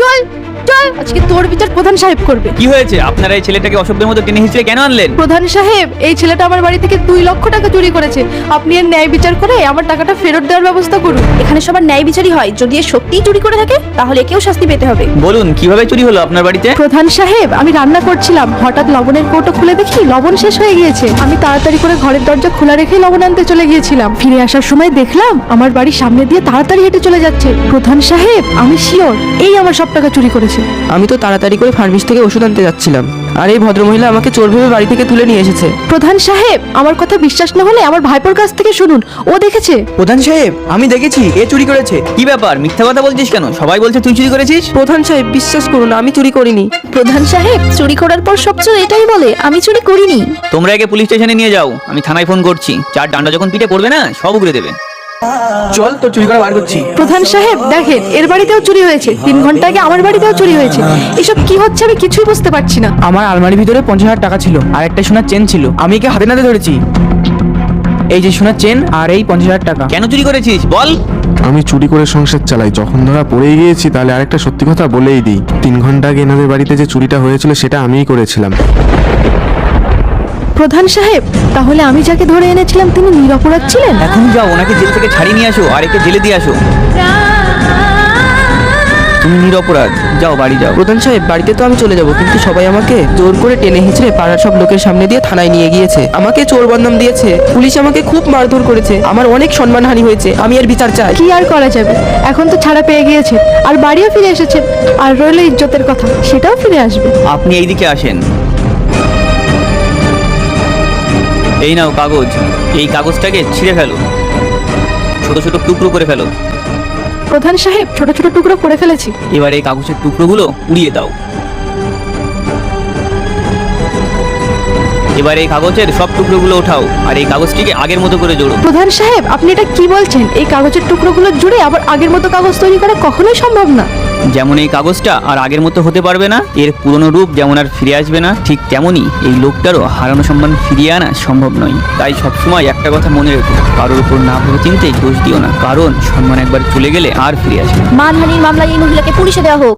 চল চল, আজকে তোর বিচার প্রধান সাহেব করবে। কি হয়েছে? আপনারা এই ছেলেটাকে অসভ্যের মতো টেনে হিঁচড়ে কেন আনলেন? প্রধান সাহেব, এই ছেলেটা আমার বাড়ি থেকে 2 লক্ষ টাকা চুরি করেছে। আপনি এর ন্যায় বিচার করে আমার টাকাটা ফেরত দেওয়ার ব্যবস্থা করুন। এখানে সবার ন্যায় বিচারই হয়। যদি এ সত্যিই চুরি করে থাকে তাহলে একেও শাস্তি পেতে হবে। বলুন কিভাবে চুরি হলো আপনার বাড়িতে? প্রধান সাহেব, আমি রান্না করছিলাম, হঠাৎ লবণের কৌটো খুলে দেখি লবণ শেষ হয়ে গিয়েছে। আমি তাড়াতাড়ি করে ঘরের দরজা খোলা রেখে লবণ আনতে চলে গিয়েছিলাম। ফিরে আসার সময় দেখলাম আমার বাড়ির সামনে দিয়ে তাড়াতাড়ি হেঁটে চলে যাচ্ছে। প্রধান সাহেব, আমি শিওর এই আমার সব টাকা চুরি করেছে। আমি তো তাড়াতাড়ি করে ফার্মেসি থেকে ওষুধ আনতে যাচ্ছিলাম, আর এই ভদ্রমহিলা আমাকে চোর ভেবে বাড়ি থেকে তুলে নিয়ে এসেছে। প্রধান সাহেব, আমার কথা বিশ্বাস না হলে আমার ভাইপোর কাছ থেকে শুনুন, ও দেখেছে। প্রধান সাহেব, আমি দেখেছি এ চুরি করেছে। কি ব্যাপার, মিথ্যা কথা বলছিস কেন? সবাই বলছে তুই চুরি করেছিস। প্রধান সাহেব, বিশ্বাস করুন আমি চুরি করিনি। প্রধান সাহেব, চুরি করার পর সব চোর এটাই বলে আমি চুরি করিনি। তোমরা একে পুলিশ স্টেশনে নিয়ে যাও, আমি থানায় ফোন করছি। চার ডান্ডা যখন পিঠে পড়বে না, সব উগড়ে দেবে। চল তোর চুরি করা বার করছি। প্রধান সাহেব দেখেন, এর বাড়িতেও চুরি হয়েছে, 3 ঘন্টা আগে আমার বাড়িতেও চুরি হয়েছে। এসব কি হচ্ছে আমি কিছুই বুঝতে পারছি না। আমার আলমারির ভিতরে 50,000 টাকা ছিল, আর একটা সোনার চেন ছিল। আমি একে হাতে নাতে ধরেছি। এই যে সোনার চেন আর এই 50,000 টাকা। কেন চুরি করেছিস বল? আমি চুরি করে সংসার চালাই। যখন ধরা পড়ে গিয়েছি তাহলে আরেকটা সত্যি কথা বলেই দিই। 3 ঘন্টা আগে এনাদের বাড়িতে যে চুরিটা হয়েছিল সেটা আমিই করেছিলাম। প্রধান সাহেব, তাহলে আমি যাকে ধরে এনেছিলাম তিনি নিরপরাধ ছিলেন? এখন যাও, ওনাকে জেল থেকে ছাড়িয়ে নিয়ে আসো আর একে জেলে দিয়ে আসো। তুমি নিরপরাধ, যাও বাড়ি যাও। প্রধান সাহেব, বাড়িতে তো আমি চলে যাব, কিন্তু সবাই আমাকে জোর করে টেনে হিঁচড়ে পাড়ার সব লোকের সামনে দিয়ে থানায় নিয়ে গিয়েছে। আমাকে চোর বদনাম দিয়েছে, পুলিশ আমাকে খুব মারধর করেছে, আমার অনেক সম্মানহানি হয়েছে। আমি এর বিচার চাই। কি আর করা যাবে, এখন তো ছাড়া পেয়ে গিয়েছে, আর বাড়িও ফিরে এসেছে। আর রইল ইজ্জতের কথা, সেটাও ফিরে আসবে। আপনি এইদিকে আসেন। এই নাও কাগজ, এই কাগজটাকে ছিঁড়ে ফেলো, ছোট ছোট টুকরো করে ফেলো। প্রধান সাহেব, ছোট ছোট টুকরো করে ফেলেছি। এবার এই কাগজের টুকরোগুলো উড়িয়ে দাও। এবার এই কাগজের সব টুকরোগুলো ওঠাও আর এই কাগজটিকে আগের মতো করে জোড়ো। প্রধান সাহেব, আপনি এটা কি বলছেন? এই কাগজের টুকরোগুলো জুড়ে আবার আগের মতো কাগজ তৈরি করা কখনোই সম্ভব না। যেমন এই কাগজটা আর আগের মতো হতে পারবে না, এর পুরনো রূপ যেমন আর ফিরে আসবে না, ঠিক তেমনই এই লোকটারও হারানো সম্মান ফিরিয়ে আনা সম্ভব নয়। তাই সবসময় একটা কথা মনে রেখো, কারোর উপর না ভেবে চিন্তে দোষ দিও না, কারণ সম্মান একবার চলে গেলে আর ফিরে আসবে না। মানহানির মামলায় এই মহিলাকে পুলিশে দেওয়া হোক।